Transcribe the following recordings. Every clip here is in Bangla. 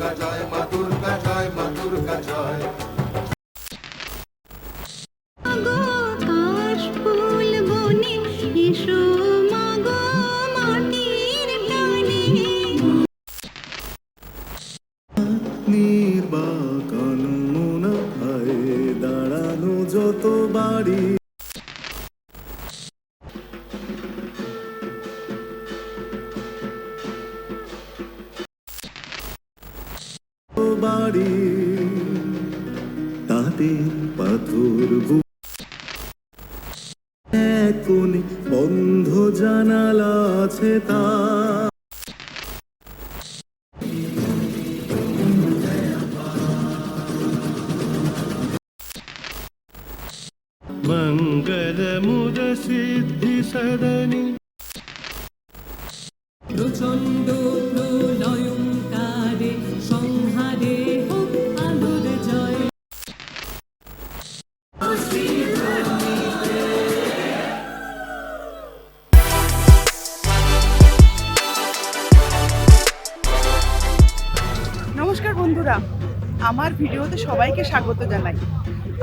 দুর্গা জয় মা দুর্গা জয় মা দুর্গা জয়। নির্বাকন মুনাফায় দাঁড়ানো যত বাড়ি বাড়ি তাদের পাথর কোণে বন্ধ জানালা আছে তা मंगल मुद सिद्धि सदनी প্রচণ্ড প্রলয়ঙ্কারে সংহারে হোক আলোর জয়। নমস্কার বন্ধুরা, আমার ভিডিওতে সবাইকে স্বাগত জানাই।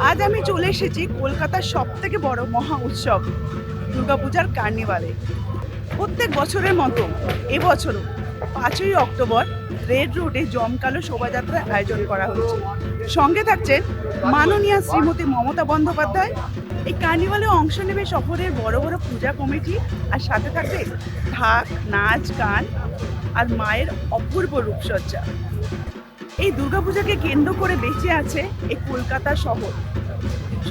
আজ আমি চলে এসেছি কলকাতার সবথেকে বড় মহা উৎসব দুর্গাপূজার কার্নিভালে। প্রত্যেক বছরের মতো এবছরও 5ই অক্টোবর রেড রোডে জমকালো শোভাযাত্রার আয়োজন করা হয়েছে। সঙ্গে থাকছেন মাননীয়া শ্রীমতী মমতা বন্দ্যোপাধ্যায়। এই কার্নিভালে অংশ নেবে শহরের বড় বড় পূজা কমিটি, আর সাথে থাকবে ঢাক, নাচ, গান আর মায়ের অপূর্ব রূপসজ্জা। এই দুর্গাপূজাকে কেন্দ্র করে বেঁচে আছে এই কলকাতা শহর।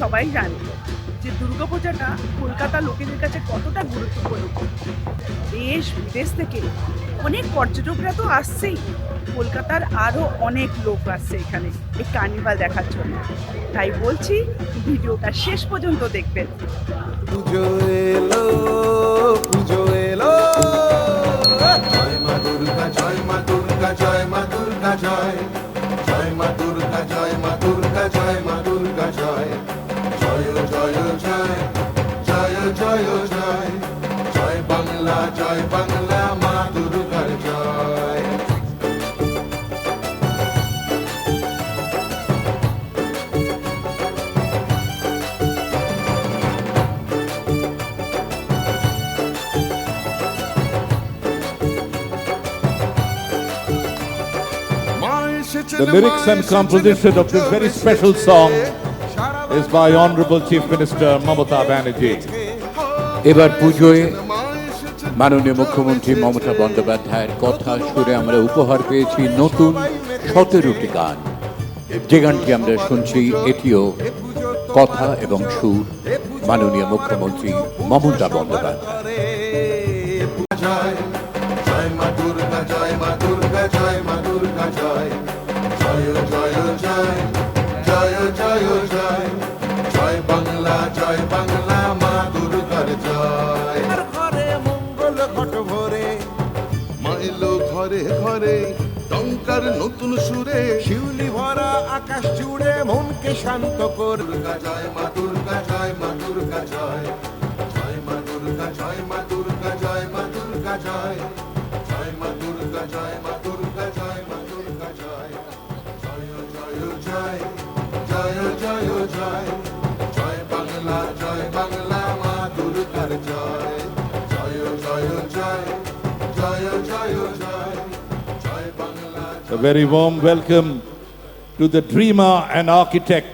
সবাই জানে যে দুর্গাপূজাটা কলকাতার লোকেদের কাছে কতটা গুরুত্বপূর্ণ। দেশ বিদেশ থেকে অনেক পর্যটকরা তো আসছেই, কলকাতার আরও অনেক লোক আসছে এখানে এই কার্নিভাল দেখার জন্য। তাই বলছি, ভিডিওটা শেষ পর্যন্ত দেখবেন। পুজো এলো, পুজো এলো, জয় মা দুর্গা জয় মা দুর্গা জয় মা দুর্গা জয়, জয় মা দুর্গা জয় মা দুর্গা জয় মা দুর্গা জয়, জয় জয় জয় জয় জয় জয়, জয় বাংলা জয় বাংলা মা দুর্গার জয়। The lyrics and composition of this very special song is by Honorable Chief Minister Mamata Banerjee. এবার পুজোয় মাননীয় মুখ্যমন্ত্রী মমতা বন্দ্যোপাধ্যায়ের কথা সুরে আমরা উপহার পেয়েছি নতুন 17টি গান। যে গানটি আমরা শুনছি এটিও কথা এবং সুর মাননীয় মুখ্যমন্ত্রী মমতা বন্দ্যোপাধ্যায়। জয় জয় মা দুর্গা জয় মা দুর্গা জয় মা দুর্গা জয়, জয় জয় জয় জয় জয় জয়, জয় বাংলা মা দুর্গার জয়। ঘরে মঙ্গল ঘট ভরে মা এলো ঘরে ঘরে, টঙ্কার নতুন সুরে শিউলি ভরা আকাশ জুড়ে মনকে শান্ত কর। দুর্গা জয় মা দুর্গা জয় মা দুর্গা জয়, জয় মা দুর্গা জয় মা দুর্গা জয় মা দুর্গা জয়, জয় মা দুর্গা জয় মা দুর্গা জয় মা দুর্গা জয়, জয় জয় জয় জয় জয় জয়, জয় বাংলা মা দুর্গার জয়, জয় জয় জয় জয় জয় জয়, জয় Bangla. A very warm welcome to the dreamer and architect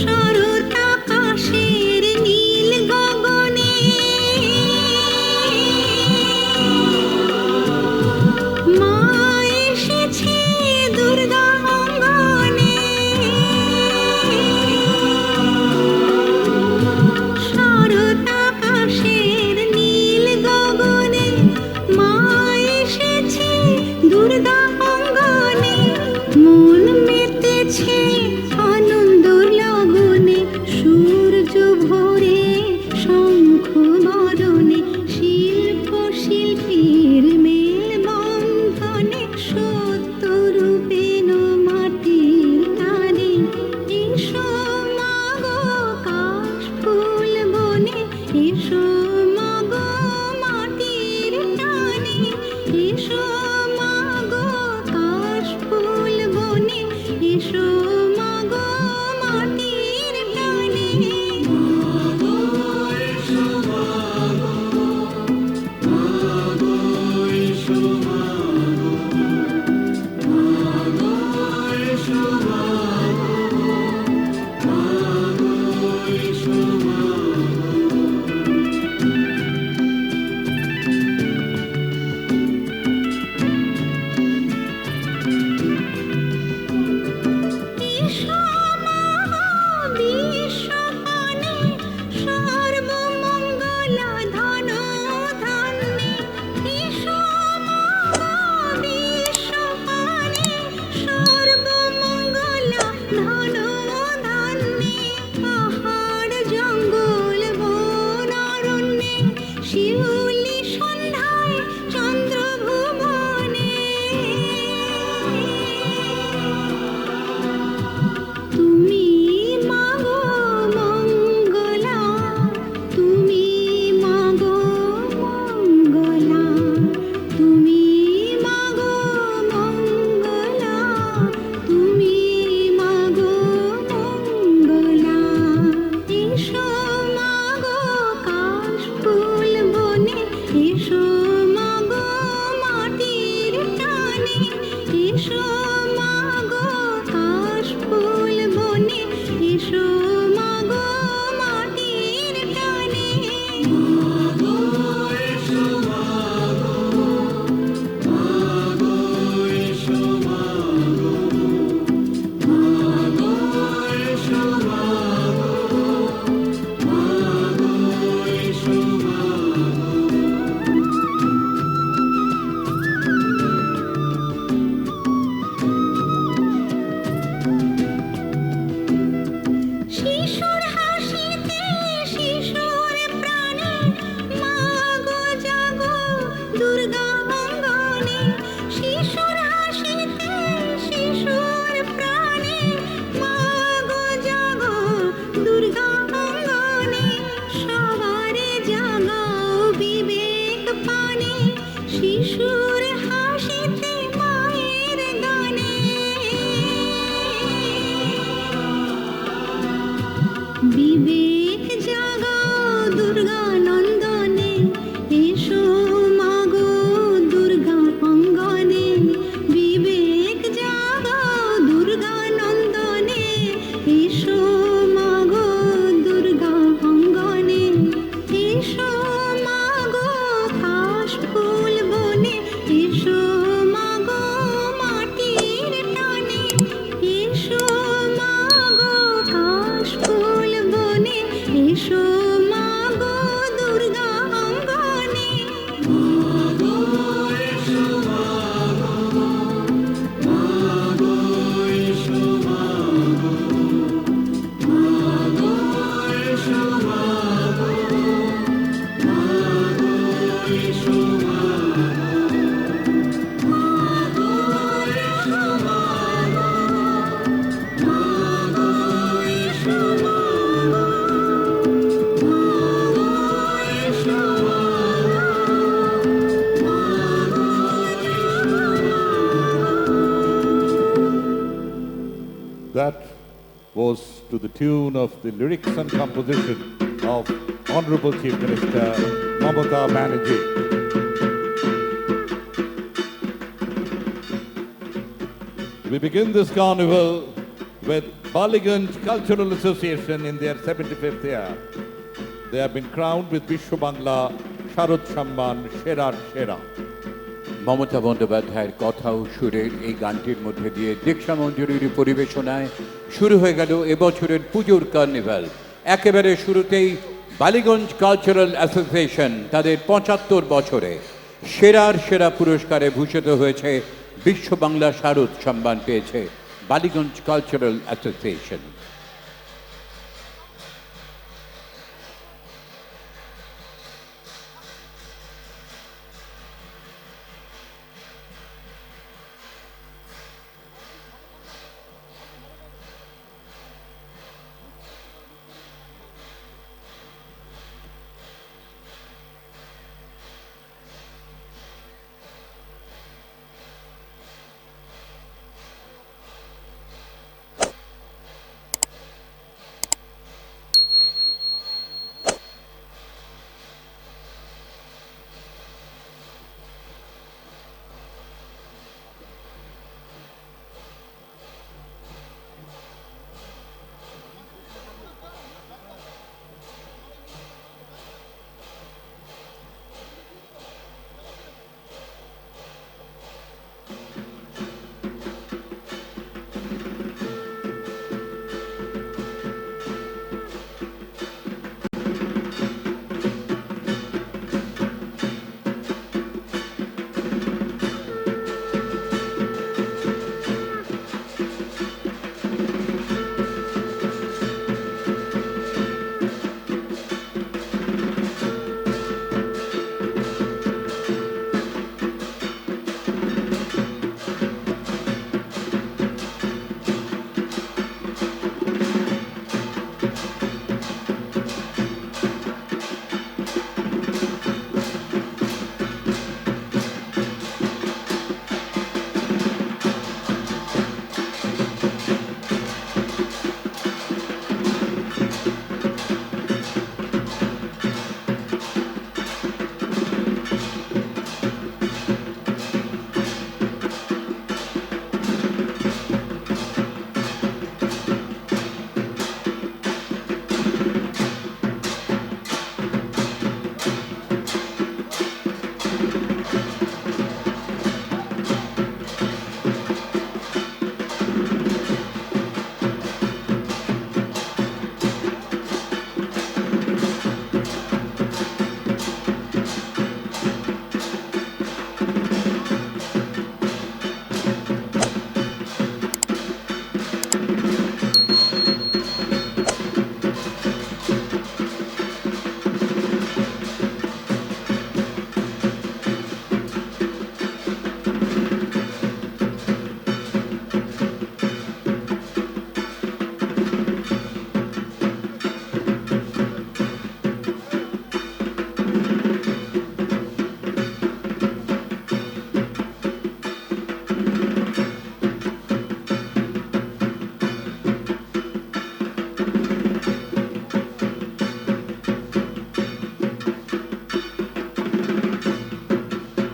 শরৎ আকাশে ধন ধান্যে পাহাড় জঙ্গল বন অরণ্যে শিউলি সন্ধ্যায় চন্দ্র ভুবনে তুমি মাগো মঙ্গলা তুমি মাগো মঙ্গলা তুমি মাগো মঙ্গলা তুমি মাগো মঙ্গলা এসো মাগো কাশফুল বনে এসো মাগো মাটির টানে এসো মাগো কাশফুল বনে এসো মাগো মাটির টানে মাগো এসো মাগো মাগো এসো মাগো মাগো এসো মাগো মাগো এসো মাগো শিশুর হাসিতে শিশুর প্রাণে মাগো জাগো দুর্গা অঙ্গনে শিশুর হাসিতে শিশুর প্রাণে মাগো জাগো দুর্গা অঙ্গনে সবারে জাগাও বিবেক পানে শিশুর হাসিতে মায়ের গানে বিবেক জাগাও দুর্গা নন্দনে এসো মাগো দুর্গা অঙ্গনে বিবেক জাগাও দুর্গা নন্দনে এসো মাগো দুর্গা অঙ্গনে এসো মাগো কাশফুল বনে এসো মাগো মাটির টানে এসো মাগো কাশফুল বনে এসো মাগো দুর্গা অঙ্গনে মাগো এসো মাগো মাগো এসো মাগো মাগো এসো মাগো মাগো এসো মাগো মাগো এসো That was to the tune of the lyrics and composition of Honorable Chief Minister Mamata Banerjee. We begin this carnival with Baliganj Cultural Association in their 75th year. They have been crowned with Vishwa Bangla Sharad Samman Sherar Shera. Mamata বন্দ্যোপাধ্যায়ের কথা ও সুরের এই গানটির মধ্যে দিয়ে দীক্ষা মঞ্জুরির পরিবেশনায় শুরু হয়ে গেল এবছরের পুজোর কার্নিভাল। একেবারে শুরুতেই বালিগঞ্জ কালচারাল অ্যাসোসিয়েশন তাদের ৭৫ বছরে সেরার সেরা পুরস্কারে ভূষিত হয়েছে। বিশ্ব বাংলা শারদ সম্মান পেয়েছে Ballygunge cultural association.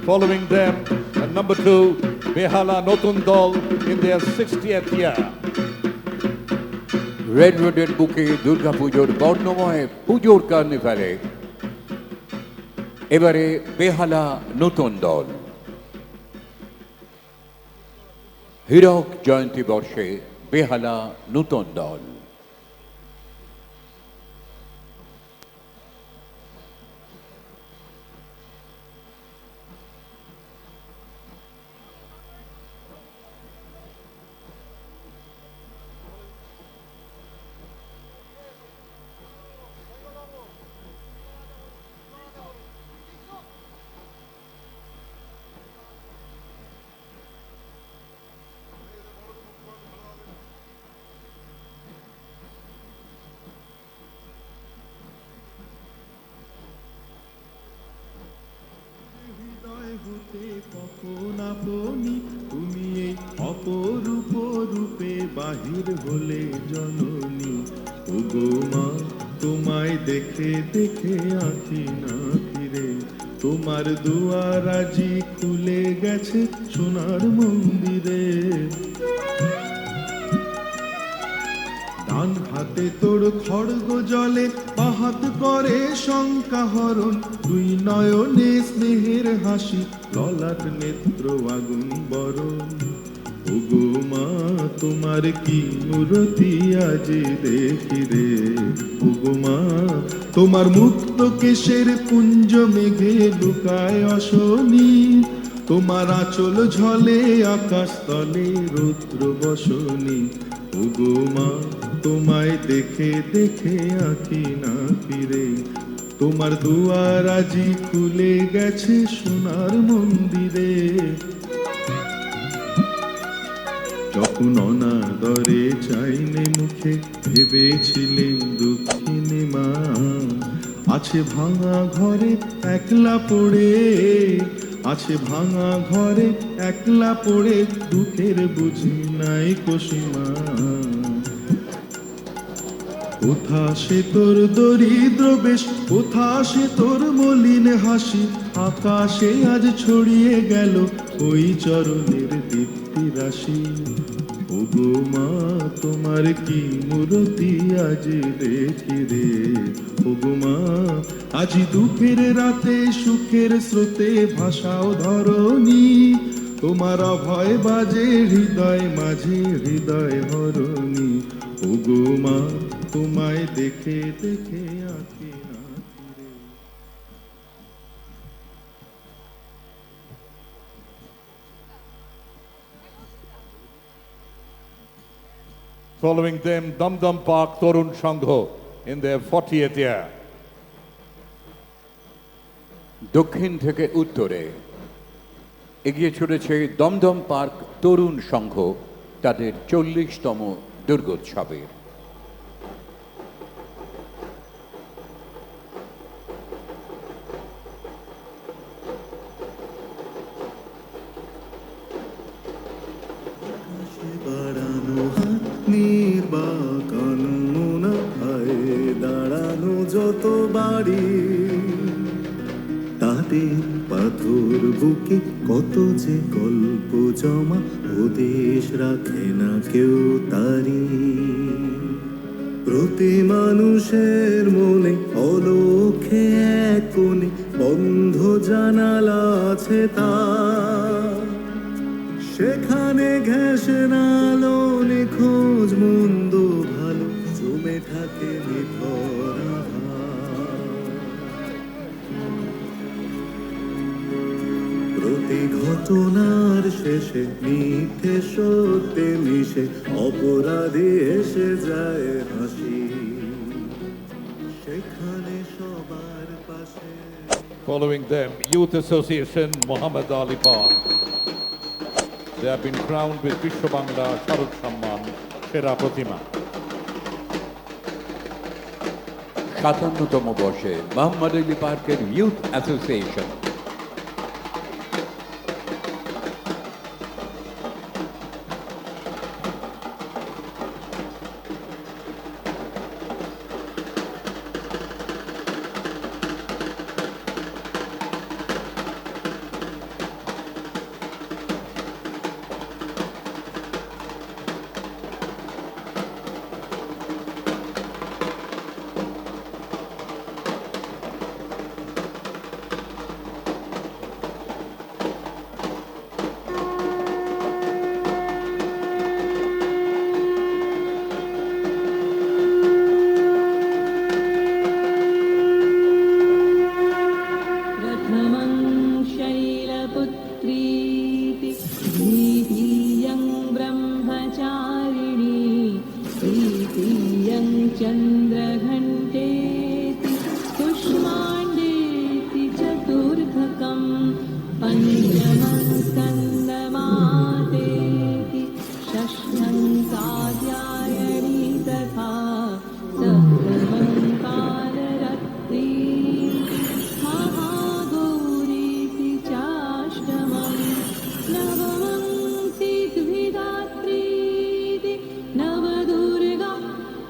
Following them, at number 2, Behala Notun Dol in their 60th year. Red রোডের বুকে দুর্গাপুজোর বর্ণময় পুজোর কার্নিভালে এবারে বেহালা নতুন দল। হীরক জয়ন্তী বর্ষে বেহালা নতুন দল। হৃদয় হতে কখন আপনি তুমি এই অপরূপ রূপে বাহির হলে জননী, ওগো মা তোমায় দেখে দেখে আঁখি না ফিরে, তোমার দুয়ার আজি খুলে গেছে সোনার মন্দিরে। ডান হাতে তোর খড়গ জলে, বাহাত করে শঙ্কা হরণ, দুই নয়নে স্নেহের হাসি, ললাট নেত্র আগুন বরণ। ওগো মা তোমার কি মূরতি আজি দেখি রে, ওগো মা তোমার মুক্ত কেশের কুঞ্জ মেঘে লুকায় অশনি, তোমার আঁচল ঝলে আকাশ তলে রৌদ্র বসনি। ওগো মা তোমায় দেখে দেখে আঁখি না ফিরে, তোমার দুয়ার আজি খুলে গেছে সোনার মন্দিরে। যখন অনাদরে চাইনে মুখে ভেবেছিলেন দক্ষিণে মা, আছে ভাঙা ঘরে একলা পড়ে, আছে ভাঙা ঘরে একলা পড়ে, দুঃখের বুঝি নাই কোসীমা। কোথা সে তোর দরিদ্র বেশ, কোথা সে তোর মলিন হাসি, আকাশে আজ ছড়িয়ে গেল ওই চরণের দীপ্তি রাশি। ওগো মা তোমার কি মূরতি আজ দেখি রে, ওগো মা আজি দুঃখের রাতে সুখের স্রোতে ভাষাও ধরণী, তোমার অভয় বাজে হৃদয় মাঝে হৃদয় হরণী। ওগো মা তোমায় দেখে দেখে আঁখি না ফিরে। Following them, Dum Dum Park Torun Shangho in their 40th year. দক্ষিণ থেকে উত্তরে এগিয়ে চলেছে দমদম পার্ক তরুণ সংঘ তাদের 40তম দুর্গোৎসবে। বাড়ানো হাত নির্বাকান মুনাফায় দাঁড়ানো যত বাড়ি, তাদের পাথর বুকে কত যে গল্প জমা, ও দেশ রাখে না কেউ তারি। প্রতি মানুষের মনে অলক্ষে এক কোণে বন্ধ জানালা আছে তার, সেখানে ঘেঁষে নালো নিখোঁজ মন্দ ভালো, জমে থাকে নিথর আধার। প্রতি ঘটনার শেষে মিথ্যে সত্যে মিশে অপরাধী এসে যায় হাসি, সেখানে সবার পাশে। Following them, Youth Association Muhammad Ali Park. They have been crowned with Vishwa Bangla Sharad Samman Shera Pratima. 57তম বর্ষে মোহাম্মদ আলী পার্কের ইউথ অ্যাসোসিয়েশন। प्रीतियं चन्द्रघण्टेति कुष्माण्डेति चतुर्थकं पञ्चमं स्कन्दमातेति षष्ठं कात्यायनी तथा सप्तमं कालरत्री महागौरीति चाष्टमं नवमं सिद्धिदात्रीति नवदुर्गा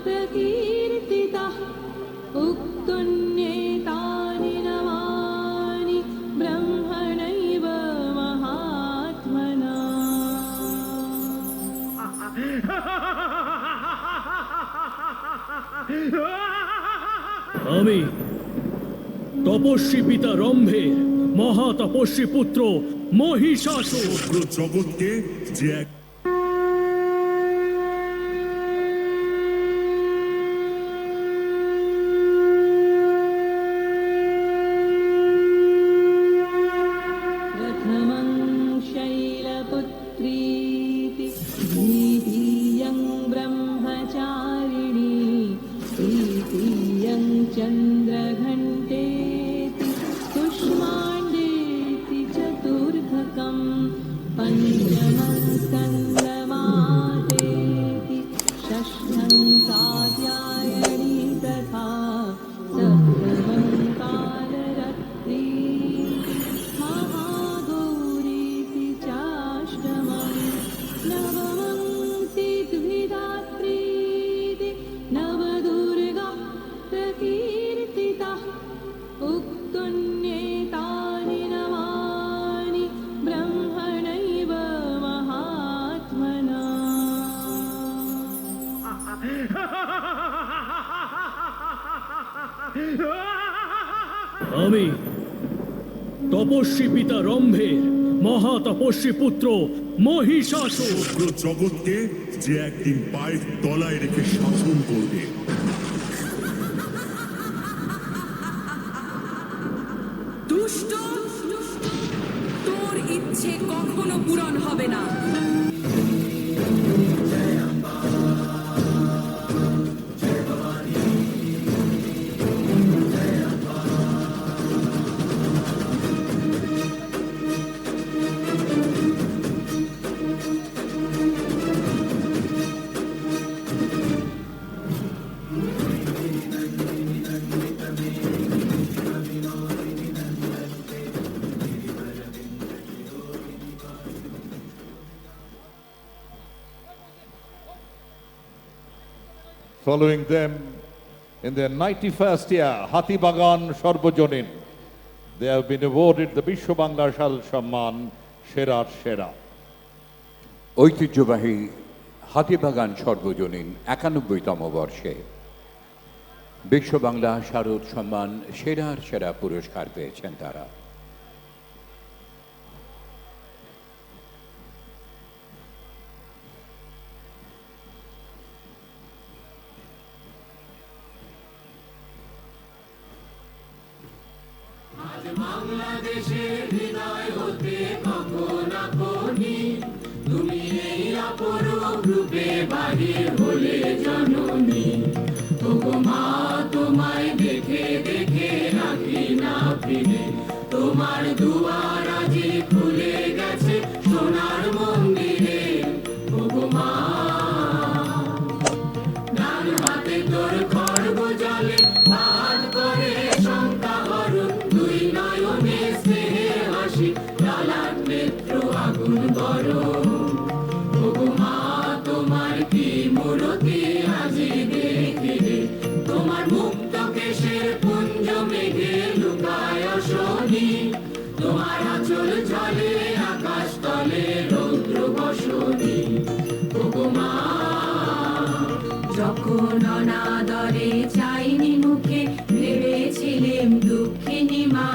प्रकीर्तितः उक्तुन्येतानि नवानि ब्रह्मणैव महात्मना। আমি তপস্বী পিতা রম্ভের মহা তপস্বী পুত্র মহিষাসুর জগৎকে যে এক प्रथमं शैलपुत्रीति द्वितीयं ब्रह्मचारिणी तृतीयं चन्द्रघण्टेति कुष्माण्डेति चतुर्थकं पञ्चमं स्कन्दमातेति षष्ठं कात्यायनी तथा सप्तमं कालरत्री महागौरीति चाष्टमं नवमं सिद्धिदात्रीति नवदुर्गा प्रकीर्तितः उक्तुन्येतानि नवानि ब्रह्मणैव महात्मना। আমি তপস্বী পিতা রম্ভের মহা তপস্বী পুত্র মহিষাসুর জগৎকে যে একদিন পায়ের তলায় রেখে শাসন করবে। দুষ্ট, তোর ইচ্ছে কখনো পূরণ হবে না। Following them in their 91st year, Hatibagan Sarbojonin, they have been awarded the Bishwa Bangla Sharad Samman Sherar Shera. ঐতিহ্যবাহী হাতিবাগান সর্বজনীন 91তম বর্ষে বিশ্ব বাংলা শারদ সম্মান সেরার সেরা পুরস্কার পেয়েছেন তারা। বাংলাদেশের হৃদয় হতে কখন আপনি তুমি এই অপরূপ রূপে বাহির হলে জননী। ওগো মা তোমায় দেখে দেখে রাখি না ফিরে, তোমার দুয়ার আজি খুলে গেছে সোনার মন্দিরে। ওগো মা ডান হাতে তোর খড়গ জলে হাত করে শঙ্কা হরণ, দুই নয়নে স্নেহে হাসি লালাট নেত্র আগুন গরম। ওগো মা তোমার কি মূরতি আজি দেখিলে, তোমার মুক্ত কেশের পুঞ্জ মেঘে লুকায় শনি, তোমার আঁচল জলে আকাশ তলে রৌদ্র বসনি। ওগো মা যখন অনাদরে চাইনি মুখে ভেবেছিলেম দুঃখিনী মা,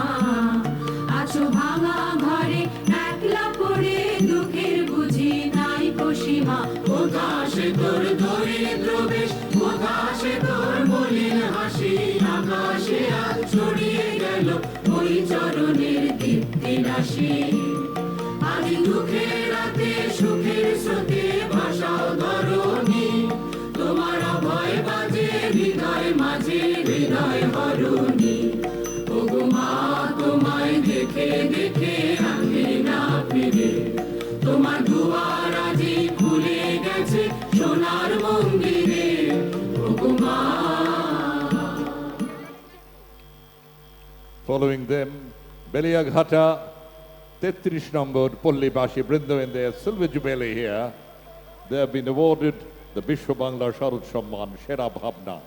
আছো ভাঙা ঘরে একলা পড়ে দুঃখের বুঝি নাই সীমা। কোথা সে তোর দরিদ্র বেশ, কোথা সে তোর মলিন হাসি, আকাশে আজ ছড়িয়ে গেল ওই চরণের দীপ্তি রাশি। আজ দুঃখের রাতে সুখের স্রোতে ভাষাও ধরণী, তোমার অভয় Following them, Beliaghata, 33 number Pallibasi Brinda in their silver jubilee here. They have been awarded the Bishwa Bangla Sharad Samman Shera Bhavna.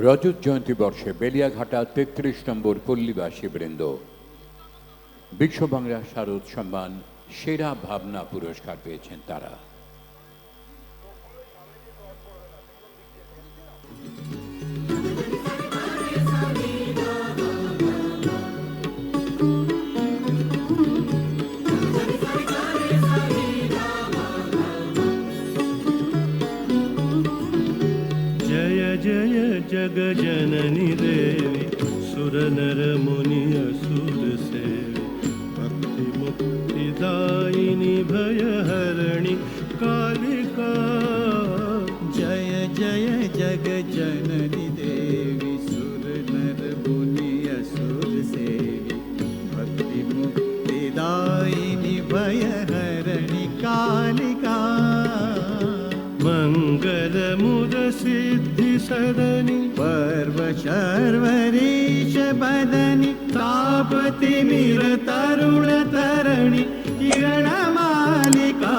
রজত জয়ন্তী বর্ষে বেলিয়াঘাটা ৩৩ নম্বর পল্লীবাসী বৃন্দ বিশ্ব বাংলা শারদ সম্মান সেরা ভাবনা পুরস্কার পেয়েছেন তারা। जय जग जननी देवी सुर नर मुनि असुर सेवी भक्ति मुक्ति दायिनी भय हरणी कालिका। जय जय जग जननी देवी सुर नर मुनि असुर सेवी भक्ति मुक्ति दायिनी भय हरणी कालिका। मंगल मुद सिद्धि सदनी पर्व शर्वरीश बदनी तापति मिर तरुण तरणि किरण मालिका।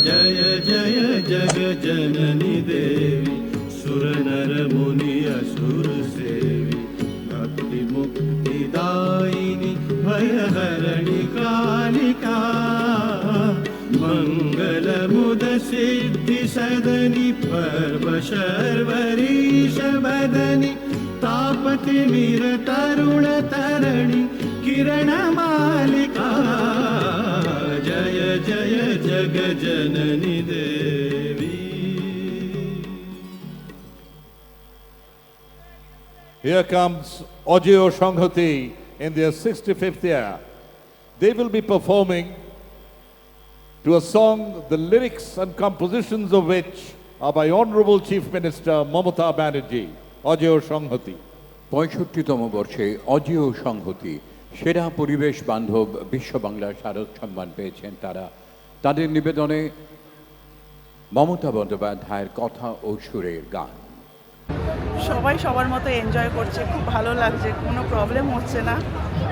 जय जय जग जननी देवी सुर नर मुनि असुर सेवी भक्ति मुक्ति दायिनी भय हरणी कालिका। मंगल मुद सिद्धि सदनी पर्व शर्वरीश बदनी तापति मिर तरुण तरणि किरण मालिका। जय जय जग जननी देवी। Here comes Audio Shanghati in their 65th year. They will be performing to a song, the lyrics and compositions of which are by Honorable Chief Minister Mamata Banerjee. Audio Shanghati. 65তম বর্ষে অজিও সংহতি সেরা পরিবেশ বান্ধব বিশ্ব বাংলা শারদ সম্মান পেয়েছেন তারা। তাদের নিবেদনে মমতা বন্দ্যোপাধ্যায়ের কথা ও সুরের গান। সবাই সবার মতো এনজয় করছে, খুব ভালো লাগছে, কোনো প্রবলেম হচ্ছে না,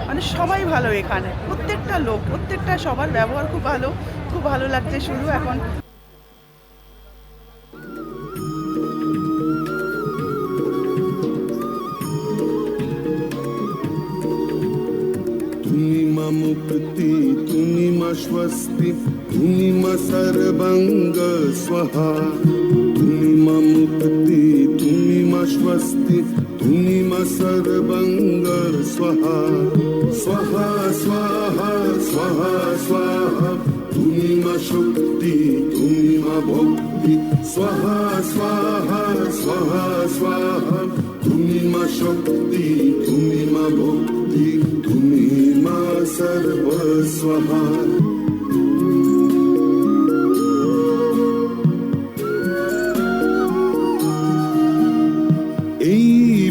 মানে সবাই ভালো এখানে, প্রত্যেকটা লোক, প্রত্যেকটা সবার ব্যবহার খুব ভালো, খুব ভালো লাগছে। শুরু এখন তুমি মা মুক্তি তুমি মা স্বস্তি তুমি মা সর্বঙ্গ স্বাহা। তুমি মা মুক্তি তুমি মা স্বস্তি তুমি মা সর্বঙ্গ স্বাহা। স্বাহা স্বাহা স্বাহা স্বাহা তুমি মা শক্তি তুমি মা ভক্তি। স্বাহা স্বাহা স্বাহা স্বাহা তুমি মা শক্তি তুমি মা ভক্তি তুমি মা সর্বস্বাহা। এই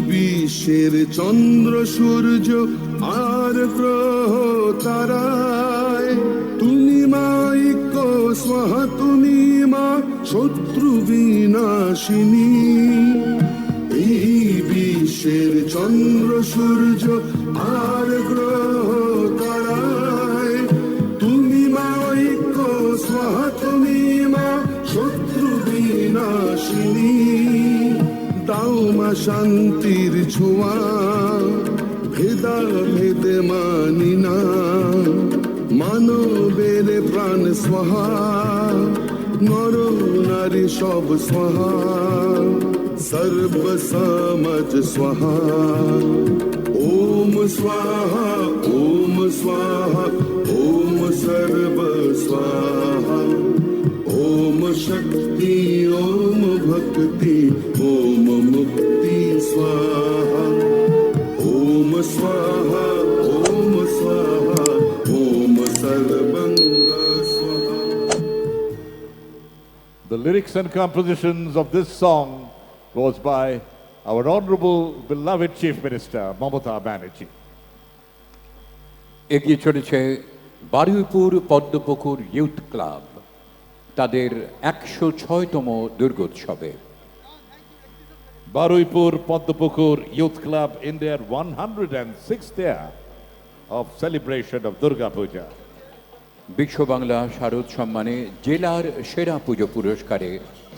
বিশ্বের চন্দ্র সূর্য আর গ্রহ তারায় তুমি মা ঐক্য স্বাহা তুমি মা শত্রু বিনাশিনী। এই বিশ্বের চন্দ্র সূর্য আর গ্রহ তারায় তুমি মা ঐক্য স্বাহা তুমি মা শত্রু বিনাশিনী। দাও মা শান্তির ছোঁয়া ভেদা ভেদে মানি না মানবের প্রাণ স্বাহা নর নারী সব স্বাহা सर्व समज स्वाहा। ओम स्वाहा ओम स्वाहा ओम सर्व स्वाहा। ओम शक्ति ओम भक्ति ओम मुक्ति स्वाहा। ओम स्वाहा ओम स्वाहा ओम सर्वंग स्वाहा। The lyrics and compositions of this song was by our Honorable beloved Chief Minister Mamata Banerjee. এগিয়ে চলেছে বারুইপুর পদ্মপুকুর ইউথ ক্লাব তাদের 106তম দুর্গোৎসবে। Baruipur Padmapukur Youth Club in their 106th year of celebration of Durga Puja. বিশ্ব বাংলা শারদ সম্মানে জেলার সেরা পুজো পুরস্কারে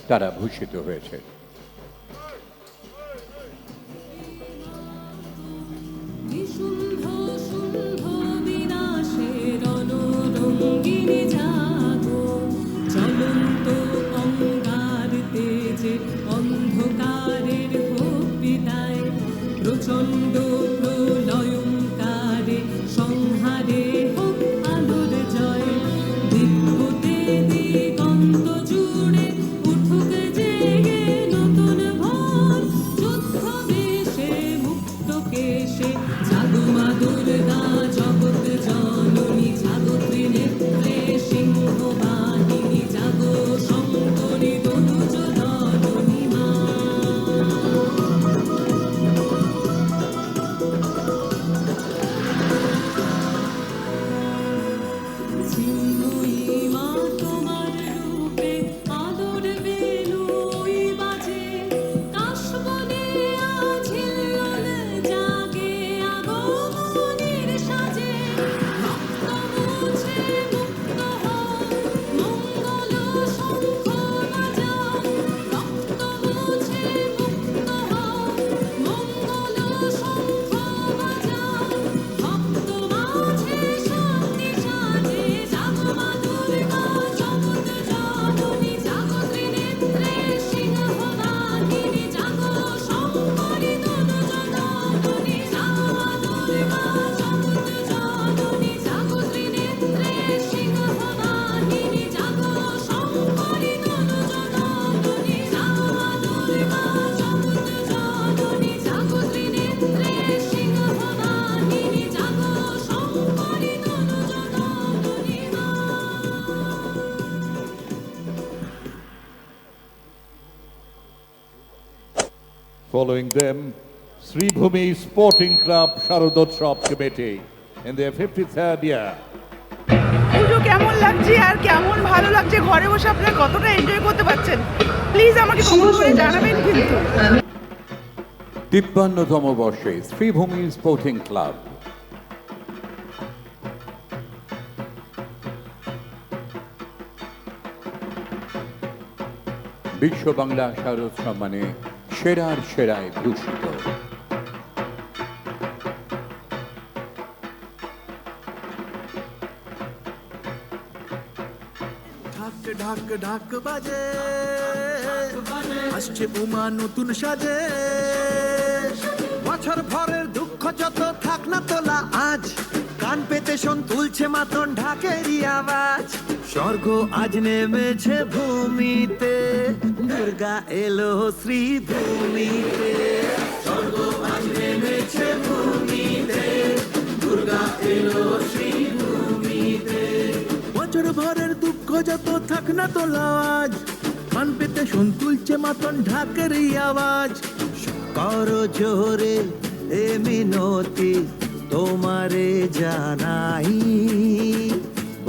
তারা ভূষিত হয়েছে। নিশুম্ভ শুম্ভ বিনাশের রণরঙ্গিনী জাগো, জ্বলন্ত অঙ্গার তেজে অন্ধকারের হোক বিদায়, প্রচণ্ড প্রলয়ঙ্কারে সংহারে হোক আলোর জয়, দিগ্ভূতে দিগন্ত জুড়ে উঠুক জেগে নতুন ভোর, যুদ্ধ বেশে মুক্ত কেশে জাগো মা দুর্গা জগৎ জননী, জাগো ত্রিনেত্রে সিংহ বাহিনী, জাগো শঙ্করী তনুজ ধরণী মা। চিন্ময়ী মা তোমার রূপে আলোর বেলুই বাজে, কাশবনে আজ হিল্লোল জাগে আগমনের সাজে, রক্ত মুছে মুক্ত হও মঙ্গল শঙ্খ বাজাও, রক্ত মুছে মুক্ত হও মঙ্গল শঙ্খ বাজাও, ভক্ত মাঝে শান্তি সাজে, জাগো মা দুর্গা জগৎ জননী, জাগো ত্রিনেত্রে সিংহ বাহিনী, জাগো শঙ্করী তনুজ ধরণী, জাগো মা দুর্গা জগৎ জননী, জাগো ত্রিনেত্রে সিংহ বাহিনী, জাগো শঙ্করী তনুজ ধরণী, জাগো মা দুর্গা জগৎ জননী, জাগো ত্রিনেত্রে সিংহ বাহিনী, জাগো শঙ্করী তনুজ ধরণী মা। Following them, Sri Bhumi Sporting Club Sharodotsav Committee in their 53rd year. পুজো কেমন লাগছে আর কেমন ভালো লাগছে, ঘরে বসে আপনারা কতটা এনজয় করতে পারছেন, প্লিজ আমাকে কমেন্ট করে জানাবেন কিন্তু। 53তম বর্ষে শ্রীভূমি স্পোর্টিং ক্লাব বিশ্ব বাংলা শারদ সম্মানে সেরার সেরায় ভূষিত। ঢাক ঢাক ঢাক বাজে, আসছে উমা নতুন সাজে, বছর ভরের দুঃখ যত থাক না তোলা আজ, কান পেতে শোন তুলছে মাতন ঢাকেরই আওয়াজ, স্বর্গ আজ নেমেছে ভূমিতে, দুর্গা এলো শ্রীভূমিতে, স্বর্গ আজ নেমেছে ভূমিতে, দুর্গা এলো শ্রীভূমিতে, বছর ভরের দুঃখ যত থাক না তোলা আজ, কান পেতে শোন তুলছে মাতন ঢাকেরই আওয়াজ, কর জোরে এ মিনতি তোমারে জানাই,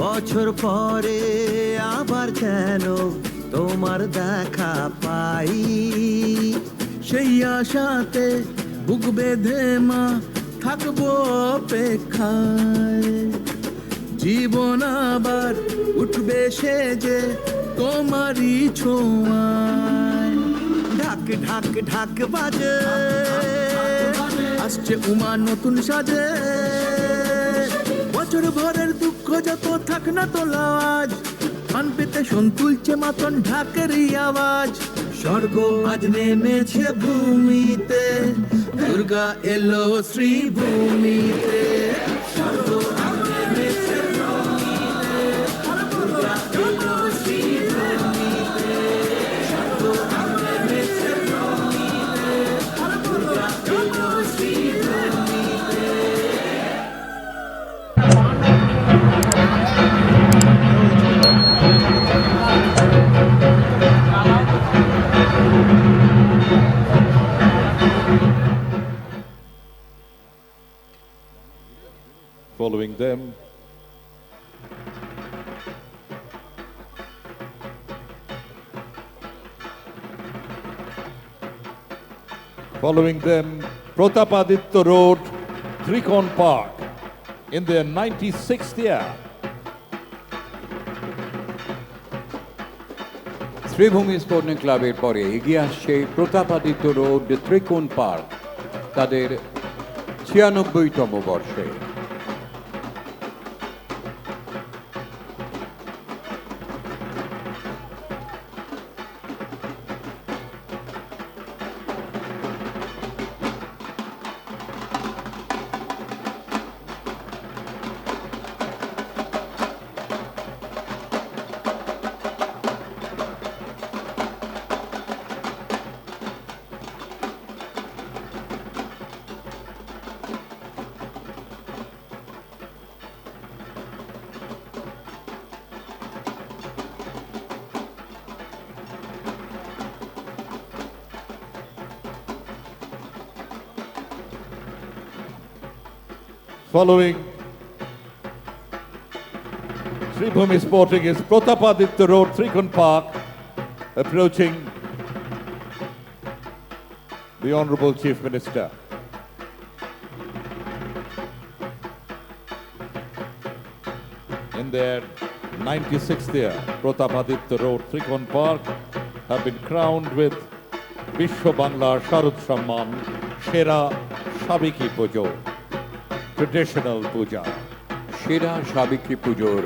বছর পরে আবার যেন তোমার দেখা পাই, সেই আশাতে বুক বেঁধে মা থাকবো অপেক্ষায়, জীবন আবার উঠবে সেজে তোমারই ছোঁয়ায়, ঢাক ঢাক ঢাক বাজে, আসছে উমা নতুন সাজে, বছর ভরের দুঃখ যত থাক না তোলা আজ, কান পেতে শোন তুলছে মাতন ঢাকেরই আওয়াজ, স্বর্গ আজ নেমেছে ভূমিতে, দুর্গা এলো শ্রীভূমিতে, স্বর্গ আজ নেমেছে ভূমিতে, দুর্গা এলো শ্রীভূমিতে, স্বর্গ আজ নেমেছে ভূমিতে, দুর্গা এলো শ্রীভূমিতে। Following them, Following them, Protapaditya Road, Trikon Park, in their 96th year. Sreebhumi sporting ক্লাবের পরে এগিয়ে আসছে প্রতাপাদিত্য রোড ত্রিকোণ পার্ক তাদের 96তম বর্ষে। Following Sribhumi Sporting is Protapaditya Road, Trikon Park, approaching the Honorable Chief Minister. In their 96th year, Protapaditya Road, Trikon Park have been crowned with Bishwa Bangla Sharad Samman Shera Shabiki Pujo. Traditional puja. সেরা সাবিত্রী পুজোর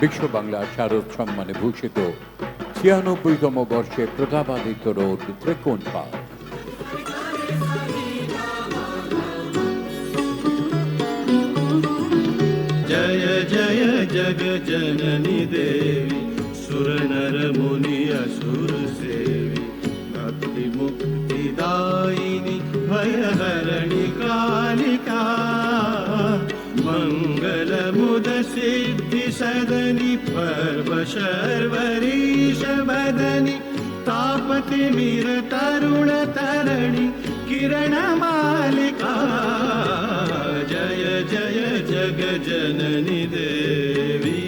বিশ্ব বাংলা শারদ সম্মানে ভূষিত 96তম বর্ষে প্রতাপাদিত্য রোড ত্রিকোণ পার্ক। জয় জয় জগ জননী দেবী সুর নর মুনি আসুর সেবী ভক্তি মুক্তি দায়িনী ভয় হরণি কালিকা मंगल मुद सिद्धि सदनि पर्व शर्वरीश बदनि तापति मीर तरुण तरणि किरण मालिका जय जय जग जननी देवी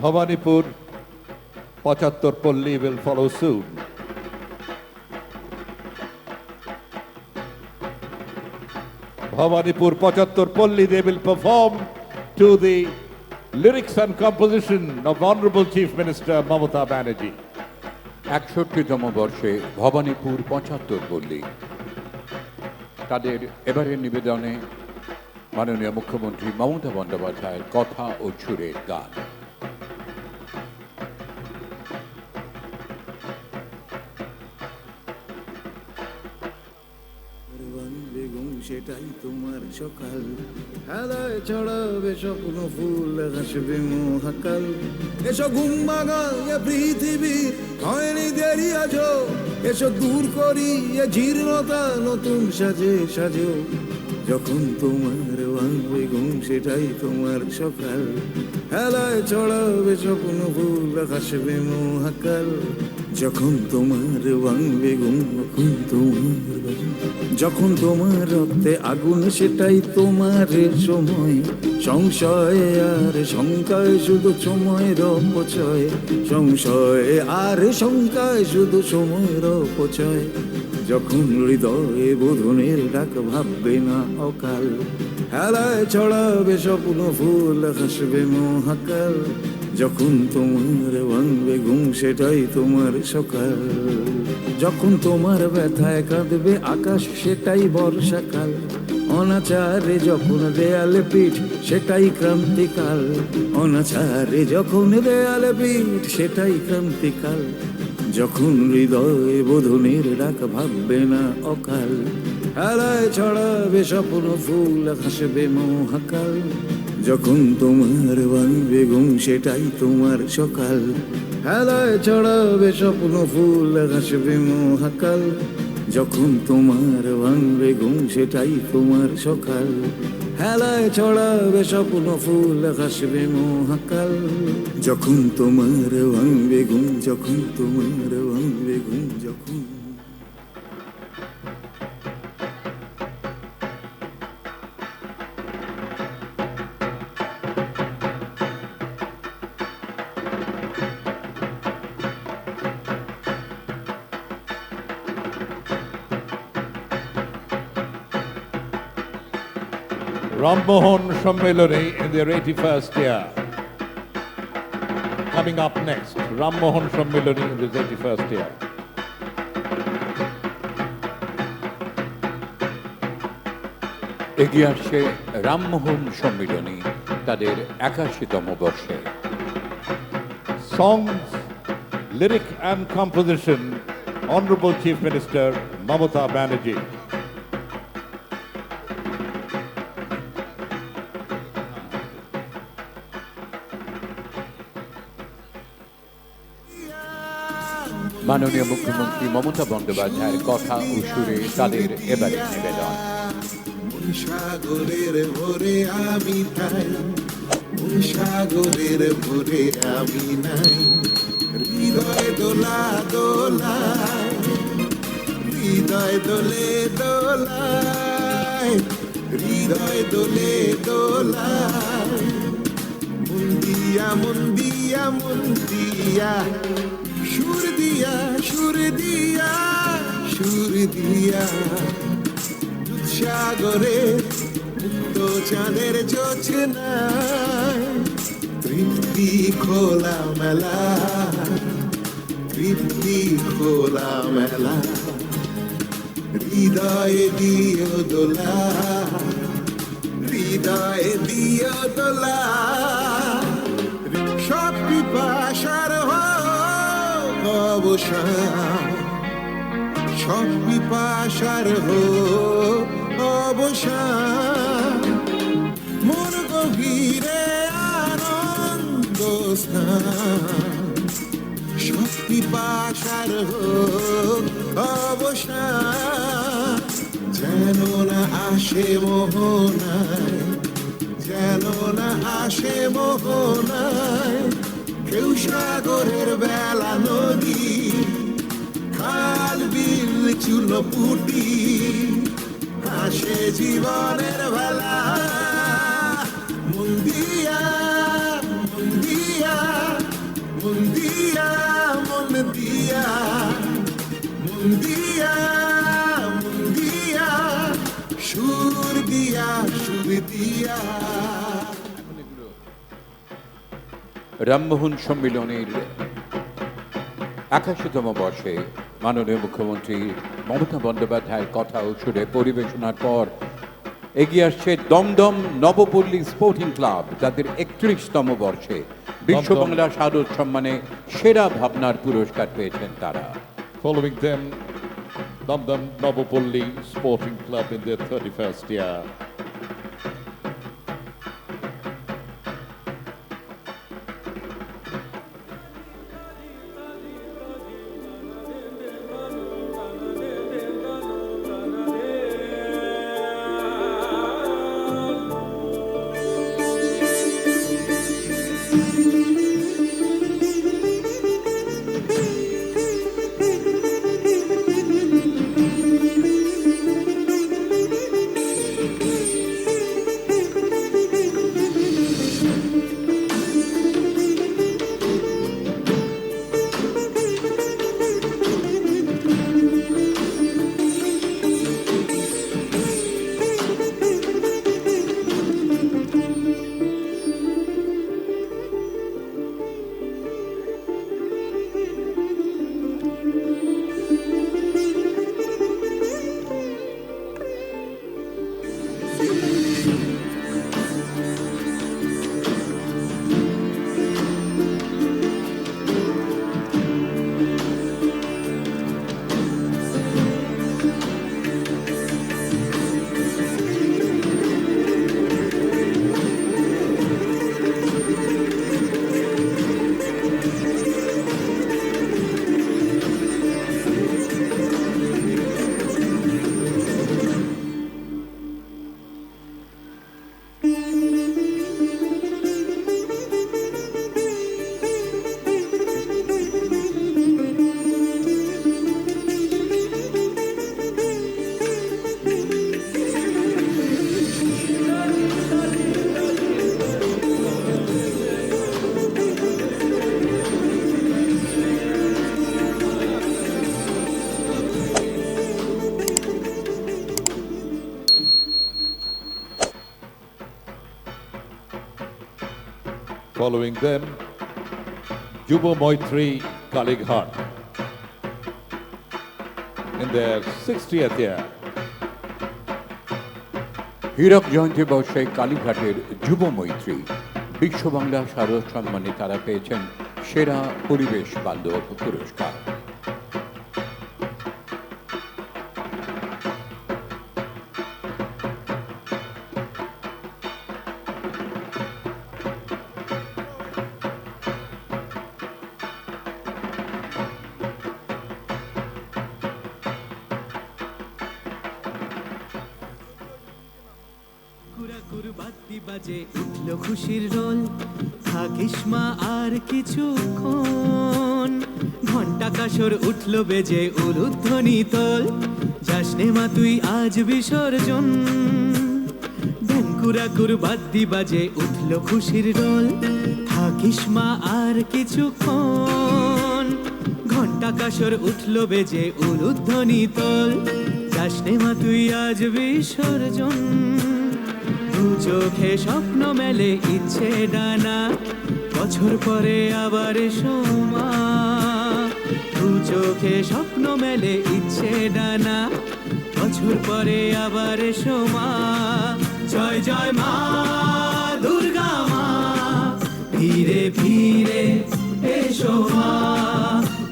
Bhavanipur, Pachhattar Polli will follow soon. Bhavanipur, Pachhattar Polli, they will perform to the lyrics and composition of Honorable Chief Minister Mamata Banerjee. 61তম বর্ষে ভবানীপুর ৭৫ পল্লী তাদের এবারের নিবেদনে মাননীয় মুখ্যমন্ত্রী মমতা বন্দ্যোপাধ্যায়ের কথা ও সুরের গান। সেটাই তোমার সকাল হেলায় ছড়াবে স্বপ্ন ফুল হাসবে মহাকাল এসো ঘুম ভাঙাল এ পৃথিবীর হয়নি দেরি আজো এসো দূর করি এ জীর্ণতা নতুন সাজে সাজো যখন তোমার ভাঙবে ঘুম সেটাই তোমার সকাল হেলায় ছড়াবে স্বপ্ন ফুল হাসবে মহাকাল যখন তোমার ভাঙবে ঘুম যখন তোমার রক্তে আগুন সেটাই তোমার সময় সংশয় আর শঙ্কায় শুধু সময়ের অপচয় সংশয় আর শঙ্কায় শুধু সময়ের অপচয় যখন হৃদয়ে বোধনের ডাক ভাববে না অকাল হেলায় ছড়াবে স্বপ্ন ফুল হাসবে মহাকাল যখন তোমার ভাঙবে ঘুম সেটাই তোমার সকাল যখন তোমার ব্যথায় কাঁদবে আকাশ সেটাই বর্ষাকাল অনাচারে যখন দেয়ালে পিঠ সেটাই ক্রান্তিকাল, অনাচারে যখন দেয়ালে পিঠ সেটাই ক্রান্তিকাল, যখন হৃদয়ে বোধনের ডাক ভাববে না অকাল, হেলায় ছড়াবে স্বপ্ন ফুল হাসবে মহাকাল, যখন তোমার ভাঙবে ঘুম সেটাই তোমার সকাল, হেলায় ছড়াবে স্বপ্ন ফুল হাসবে মহাকাল, যখন তোমার ভাঙবে ঘুম সেটাই তোমার সকাল, হেলায় ছড়াবে স্বপ্ন ফুল হাসবে মহাকাল, যখন তোমার ভাঙবে ঘুম, যখন তোমার ভাঙবে ঘুম, যখন Rammohan Shammilani in their 81st year. Coming up next, Rammohan Shammilani in his 81st year. এগিয়ে আসছে রামমোহন সম্মিলনী তাদের 81তম বর্ষে। Songs, lyric and composition, Honorable Chief Minister Mamata Banerjee. মাননীয় মুখ্যমন্ত্রী মমতা বন্দ্যোপাধ্যায়ের কথা ও সুরে তাদের এবারে নিবেদন। সাগরের ভোরে আমি তাই, সাগরের ভোরে আমি নাই, হৃদয় দোলা দোলায়, হৃদয় দোলে দোলায়, হৃদয় দোলে দোলায়, মন দিয়া মন দিয়া মন দিয়া, সুর দিয়া সুর দিয়া সুর দিয়া, সাগরে মুক্ত চাঁদের জোছনায়, তৃপ্তি খোলা মেলা, তৃপ্তি খোলা মেলা, হৃদয়ে দিও দোলা, হৃদয়ে দিও দোলা, সব পিপাসার হোক অবসান, সব পিপাসার হোক অবসান, মন গভীরে আনন্দ স্থান, সব পিপাসার হোক অবসান, যেন না আসে মোহনায়, যেন না আসে মোহনায়, কেউ সাগরের বেলা নদী, খাল বিল চুনপুটি, আসে জীবনের বেলা, মন দিয়া মন দিয়া মন দিয়া মন দিয়া মন দিয়া মন দিয়া, সুর দিয়া সুর দিয়া। রামমোহন সম্মিলনীর 81তম বর্ষে মাননীয় মুখ্যমন্ত্রী মমতা বন্দ্যোপাধ্যায়ের কথা ও সুরে পরিবেশনার পর এগিয়ে আসছে দমদম নবপল্লী স্পোর্টিং ক্লাব, তাদের 31তম বর্ষে বিশ্ব বাংলা শারদ সম্মানে সেরা ভাবনার পুরস্কার পেয়েছেন তারা। Following them, Damdam Navapolli Sporting Club in their 31st year. Following them, Yuva Moitri Kalighat in their 60th year. হীরক জয়ন্তী বর্ষে কালীঘাটের যুব মৈত্রী বিশ্ব বাংলা শারদ সম্মানে তারা পেয়েছেন সেরা পরিবেশ বান্ধব পুরস্কার। বাদ্যি বাজে উঠল খুশির রোল, থাকিস মা আর কিছুক্ষণ। ঘন্টা কাসর উঠল বেজে উলুধ্বনি তোল, যাসনে মা তুই আজ বিসর্জন। ঢ্যাঙ্কুরাকুর বাদ্যি বাজে উঠল খুশির রোল, থাকিস মা আর কিছুক্ষণ। ঘন্টা কাসর উঠল বেজে উলুধ্বনি তোল, যাসনে মা তুই আজ বিসর্জন। দু চোখে স্বপ্ন মেলে ইচ্ছে ডানা, বছর পরে আবার এসো মা। দু চোখে স্বপ্ন মেলে ইচ্ছে ডানা, বছর পরে আবার এসো মা। জয় জয় মা দুর্গা মা, ফিরে ফিরে এসো মা।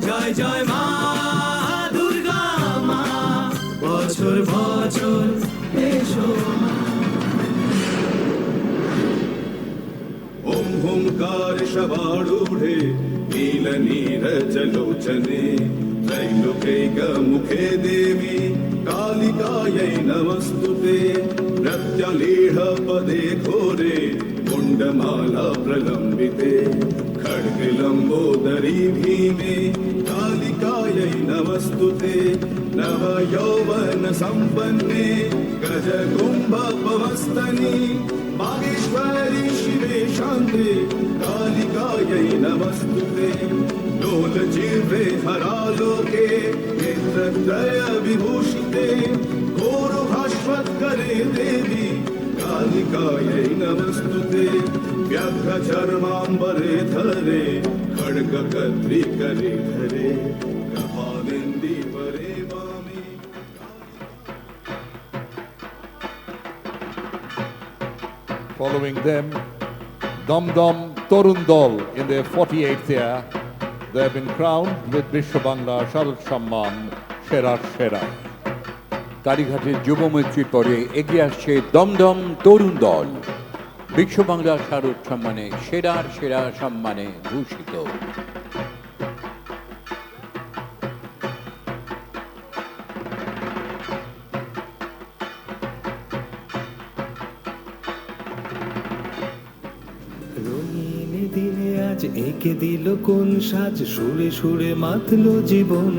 জয় জয় মা দুর্গা মা, বছর বছর এসো মা। ओंकार शवारूढे नीलनीरजलोचने त्रैलोक्यैकमुखे देवी कालिकायै नमस्तुते। प्रत्यलीढपदे घोरे कुण्डमाला प्रलम्बिते, खड्गलम्बोदरी भीमे कालिकायै नमस्तुते। नवयौवन सम्पन्ने गजकुम्भपवस्तनि, बागेश्वरी शिवे शान्ते कालिकायै नमस्तुते। लोलजिह्वे हरालोके नेत्रत्रय विभूषिते, घोरभास्वत्करे देवी कालिकायै नमस्तुते। व्याघ्रचर्माम्बरे धरे खड्गकद्रि करे धरे, कपालेन्दि परे वामे। Following them, Dom Dom Torun Dol in their 48th year. They have been crowned with Vishwa Bangla Sharad Samman Shera Shera. কালীঘাটের যুব মৈত্রীর পরে এগিয়ে আসছে দমদম তরুণ দল, বিশ্ব বাংলা শারদ সম্মানে সেরার সেরা সম্মানে ভূষিত। রঙিন দিনে আজ এঁকে দিল কোন সাজ, সুরে সুরে মাতল জীবন।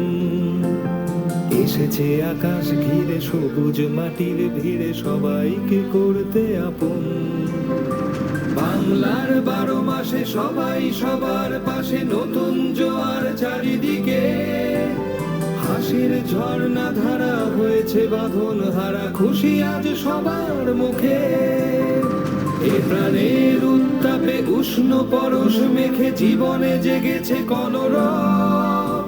এসেছে আকাশ ঘিরে সবুজ মাটির ভিড়ে, সবাইকে করতে আপন। বাংলার 12 মাসে সবাই সবার পাশে, নতুন জোয়ার চারিদিকে। হাসির ঝর্ণা ধারা হয়েছে বাঁধন হারা, খুশি আজ সবার মুখে। এ প্রাণের উত্তাপে উষ্ণ পরশ মেখে, জীবনে জেগেছে কলরব।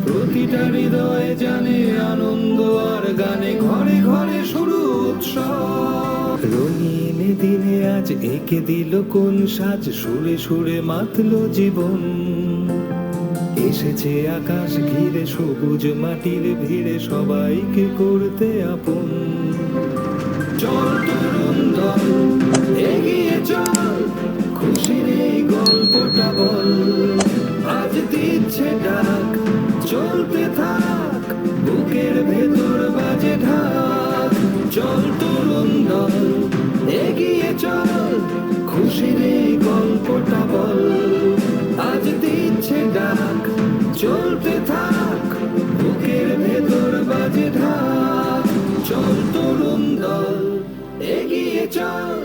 প্রতিটা হৃদয়ে জানে আনন্দ আর গানে, ঘরে ঘরে শুরু উৎসব। রঙিন দিনে আজ এঁকে দিল কোন সাজ, সুরে সুরে মাতল জীবন। এসেছে আকাশ ঘিরে সবুজ মাটির ভিড়ে, সবাইকে করতে আপন। চল তরুণ দল এগিয়ে চল, খুশির এই গল্পটা বল। আজ দিচ্ছে ডাক, চলতে থাক, বুকের ভেতর বাজে ঢাক। চল তরুণ দল এগিয়ে চল, খুশির এই গল্পটা বল। আজ দিচ্ছে ডাক, চলতে থাক, বুকের ভেতর বাজে ঢাক। চল তরুণ দল এগিয়ে চল,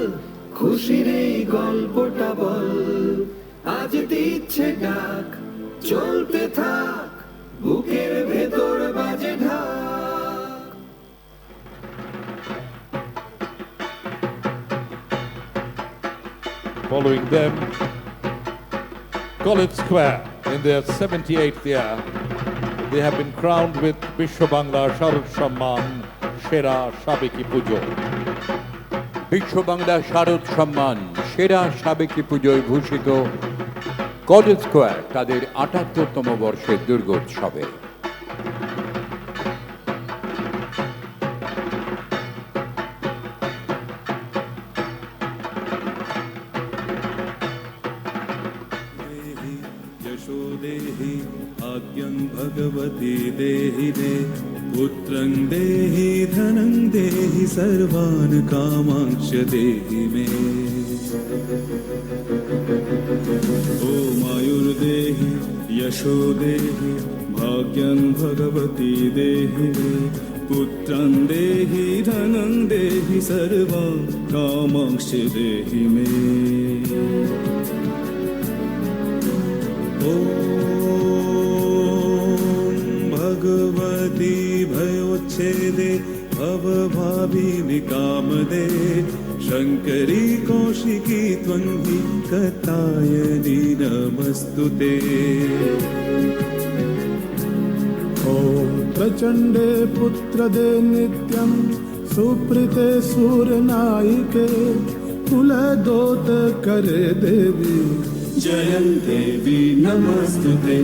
খুশির এই গল্পটা বল। আজ দিচ্ছে ডাক, চলতে থাক, বুকের ভেতর বাজে ঢাক। Following them, College Square in their 78th year, they have been crowned with Bishwa Bangla Sharad Samman Shera Sabiki Pujo. বিশ্ব বাংলা শারদ সম্মান সেরা সাবেকি পুজোয় ভূষিত কলেজ স্কোয়ার তাদের ৭৮তম বর্ষের দুর্গোৎসবে। यशो देहि भाग्यं भगवती देहि दे पुत्रं देहि धनं देहि सर्वान् कामांश देहि मे ॐ आयुर्देहि यशो देहि भाग्यं भगवती देहि दे पुत्रं देहि धनं देहि सर्वान् कामांश देहि मे ॐ भगवती भयोच्छेदे भवभाविनि कामदे शङ्करी कौशिकी त्वं हि कतायनि नमस्तुते ॐ प्रचण्डे पुत्रदे नित्यं सुप्रीते सूरनायिके कुलदोत करे देवी जयं देवी नमस्तुते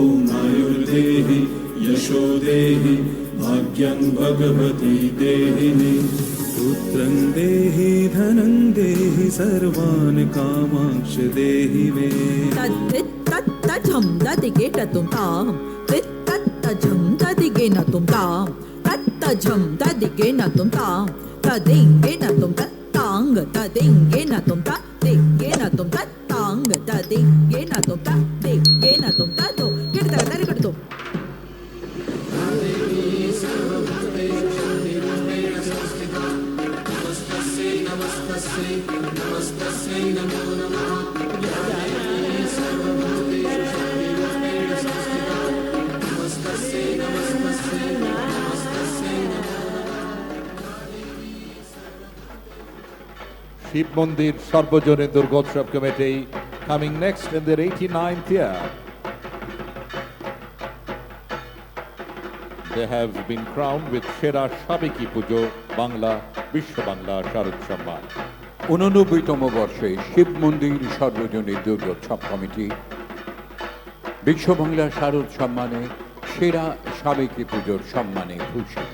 ॐ आयुर्देहि यशो देहि भाग्यं भगवती देहि मे पुत्रं देहि धनं देहि सर्वान् कामांश देहि मे तत्तत्तत्तझं ददिगे नतुं तां तत्तत्तझं ददिगे नतुं तां तत्तझं ददिगे नतुं तां तदिगे नतुं तत्तांग तदिगे नतुं तदिगे नतुं तत्तांग तदिगे नतुं तदिगे नतुं ततो गिरता तरी करतो Shiv Mandir Sarvajonic Durgotsav Committee coming next in their 89th year. They have been crowned with Shera Sabiki Pujo Bangla Bishwa Bangla Sharad Samman. ৮৯তম বর্ষে শিব মন্দির সর্বজনীন দুর্গোৎসব কমিটি বিশ্ব বাংলা শারদ সম্মানে সেরা সাবেকি পুজোর সম্মানে ভূষিত।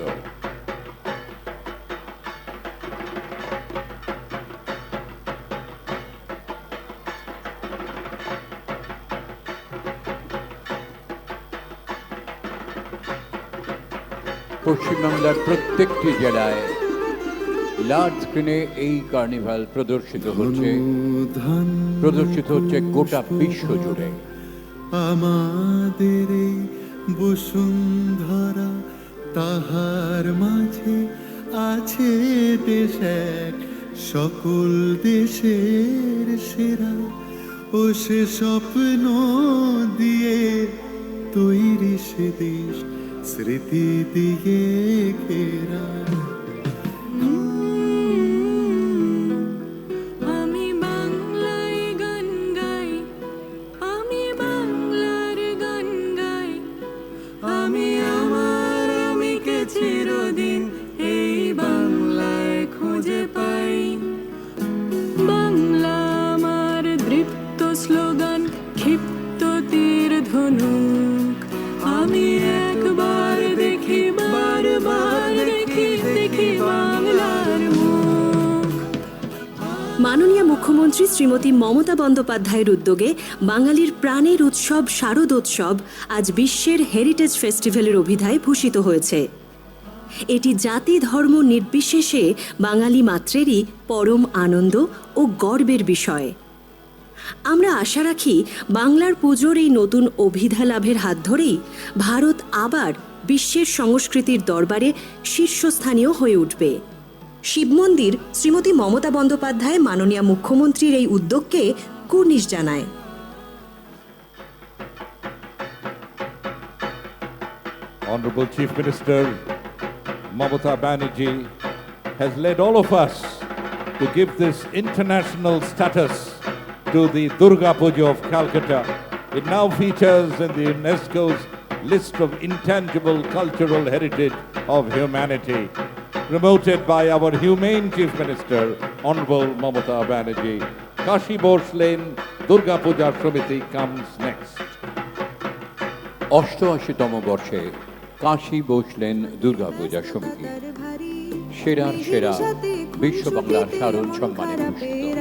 পশ্চিমবাংলার প্রত্যেকটি জেলায় লার্জ স্ক্রিনে এই কার্নিভাল প্রদর্শিত হচ্ছে গোটা বিশ্ব জুড়ে। আমাদের বসুন্ধরা তাহার মাঝে আছে দেশ এক সকল দেশের সেরা ও সে স্বপ্ন দিয়ে তৈরি সে দেশ স্মৃতি দিয়ে ঘেরা আমি বাংলায় গান গাই আমি বাংলার গান গাই আমি আমার আমিকে চিরদিন এই বাংলায় খুঁজে পাই বাংলা আমার দৃপ্ত স্লোগান ক্ষিপ্ত তীর ধনুক আমি একবার দেখি বারবার দেখি দেখি বাংলার মুখ। মাননীয় মুখ্যমন্ত্রী শ্রীমতী মমতা বন্দ্যোপাধ্যায়ের উদ্যোগে বাঙালির প্রাণের উৎসব শারদোৎসব আজ বিশ্বের হেরিটেজ ফেস্টিভ্যালের অভিধায় ভূষিত হয়েছে। এটি জাতি ধর্ম নির্বিশেষে বাঙালি মাত্রেরই পরম আনন্দ ও গর্বের বিষয়। আমরা আশা রাখি বাংলার পুজোর এই নতুন অভিধা লাভের হাত ধরেই ভারত আবার বিশ্বের সংস্কৃতির দরবারে শীর্ষস্থানীয় হয়ে উঠবে। শিব মন্দির শ্রীমতী মমতা বন্দ্যোপাধ্যায় মাননীয় মুখ্যমন্ত্রীর এই উদ্যোগকে কুর্নিশ জানায়। Honorable Chief Minister Mamata Banerjee has led all of us to give this international status to the Durga Puja of Calcutta It now features in the UNESCO's list of intangible cultural heritage of humanity, promoted by our Humane Chief Minister, Honorable Mamata Banerjee. Kashi Bosh Lane Durga Puja Samiti comes next. 88তম বর্ষে কাশী বসলেন দুর্গাপূজা সমিতি সেরার সেরা বিশ্ব বাংলার শারদ সম্মানে ভূষিত।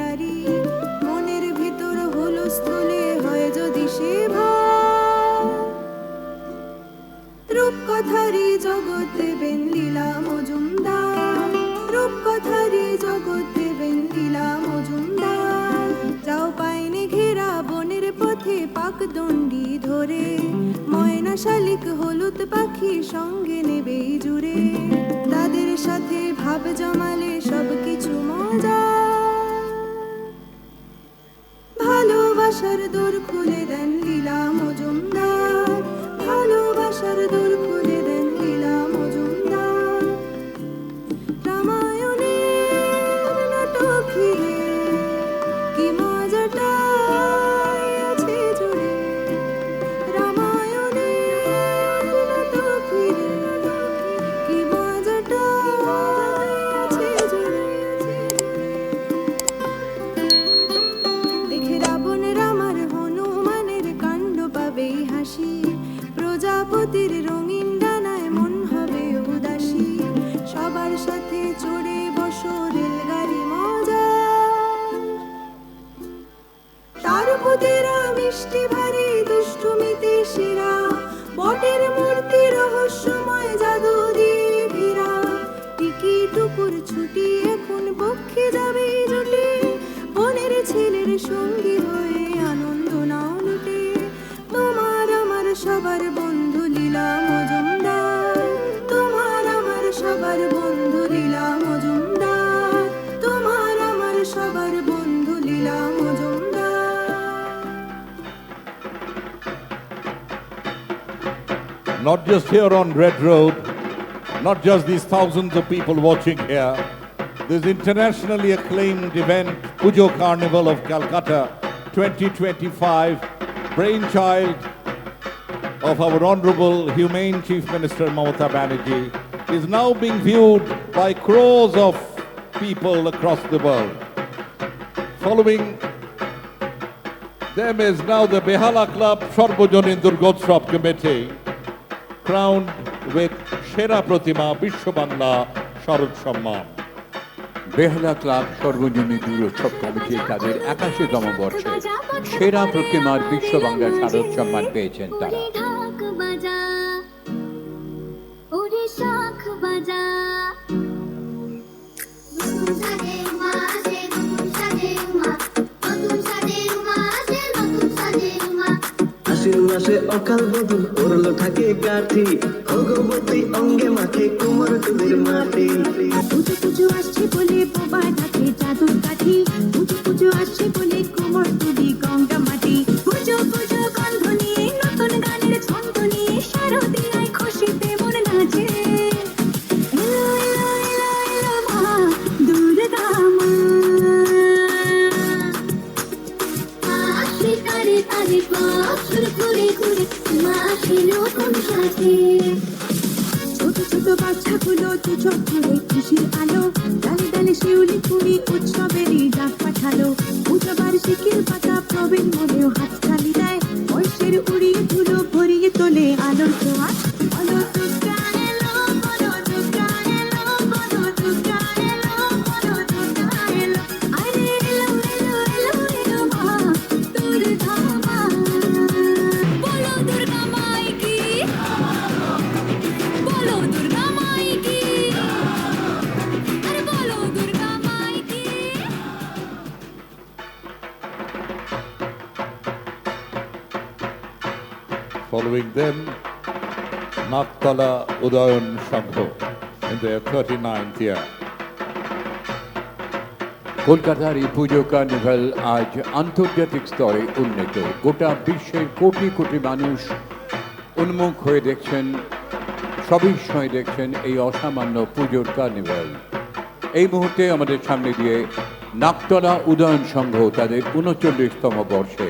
মনের ভিতর হলো স্থলে হয় যদি সে রূপকথারি জগৎ দেবেন লীলা মজুমদার, রূপকথারি জগৎ দেবেন লীলা মজুমদার। যাও পাইনে ঘেরা বনের পথে পাকদণ্ডি ধরে, ময়না শালিক হলুদ পাখি সঙ্গে নেবে জুড়ে। তাদের সাথে ভাব জমালে সবকিছু মজা, ভালোবাসার দোর খুলে দেন লীলা মজুমদার, ভালোবাসার দোর খুলে দেন লীলা মজুমদার। রামায়ণের নাটক ঘিরে কি মজাটা আছে জুড়ে, রামায়ণের নাটক ঘিরে কি মজাটা আছে জুড়ে। দেখে রাবণের আমার হনুমানের কাণ্ড পাবেই হাসি, প্রজাপতির রঙিন ডানায় মন হবে উদাসী। সবার সাথে চড়ে বসো রেলগাড়ি মজা, তারপদেরা মিষ্টি ভারী দুষ্টুমিতে সেরা। বটের মূর্তি রহস্যময় জাদু দিয়ে ঘেরা, টিকিট উপর ছুটি এখন পক্ষে যাবে জুটে। বনের ছেলের সঙ্গী হয়ে আনন্দ নাও লুটে, তোমার আমার সবার বন্ধু লীলা মজুমদার, তোমার আমার সবার বন্ধু লীলা মজুমদার, তোমার আমার সবার বন্ধু লীলা Majumdar. Not just here on Red Road, not just these thousands of people watching here, this internationally acclaimed event, Pujo Carnival of Calcutta 2025, brainchild of our Honorable Humane Chief Minister Mamata Banerjee, is now being viewed by crores of people across the world. Following them is now the Behala Club Sarbojanin Durgotsav Committee, crowned with Shera Pratima Bishwa Bangla Sharad Samman. Behala club সর্বজনীন দুর্গোৎসব কমিটি তাদের 81তম বর্ষে সেরা প্রতিমার বিশ্ব বাংলা শারদ সম্মান পেয়েছেন তারা। ঢাক বাজা ওরে শাখ বাজা, নতুন সাজে উমা আসে, নতুন সাজে উমা, নতুন সাজে উমা আসে, নতুন সাজে উমা। আশ্বিন মাসে অকাল বদল পড়লো থাকে কাঠি, ভগবতী অঙ্গে মাখে কোমর তুলির মাটি। পুজো পুজো আসছে বলে বাবা ডাকে চাদর কাঠি, পুজো পুজো আসছে বলে কোমর তুলি গঙ্গা মাটি। পুজো পুজো গন্ধ নিয়ে নতুন গানের ছন্দ নিয়ে শারদীয়ায় খুশিতে মন নাচে। এলো এলো এলো এলো মা দুর্গা মা, আসে তারে তারে বছর ঘুরে ঘুরে মা আসে নতুন সাথে। ছোট ছোট বাচ্চাগুলো দু চোখ ধরে খুশির আলো, ডালে ডালে শিউলি ফুলি উৎসবেরই ডাক পাঠালো। পূজা বার্ষিকীর পাতা প্রবীণ মনেও হাততালি দেয়, বয়সের উড়িয়ে ধুলো ভরিয়ে তোলে আলোর ছোঁয়া। বলো দুর্গা এলো, বলো দুর্গা এলো, বলো দুর্গা এলো, বলো দুর্গা এলো। আরে এলো এলো এলো এলো মা দুর্গা মা। বলো দুর্গা মাই কি, বলো দুর্গা মাই কি, আরে বলো দুর্গা মাই কি। Following them, Naktala Udayan Shangho in their 39th year. কলকাতার এই পুজো কার্নিভাল আজ আন্তর্জাতিক স্তরে উন্নীত। গোটা বিশ্বের কোটি কোটি মানুষ উন্মুখ হয়ে দেখছেন, সবিস্ময়ে দেখছেন এই অসামান্য পুজোর কার্নিভাল। এই মুহূর্তে আমাদের সামনে দিয়ে নাকতলা উদয়ন সংঘ তাদের 39তম বর্ষে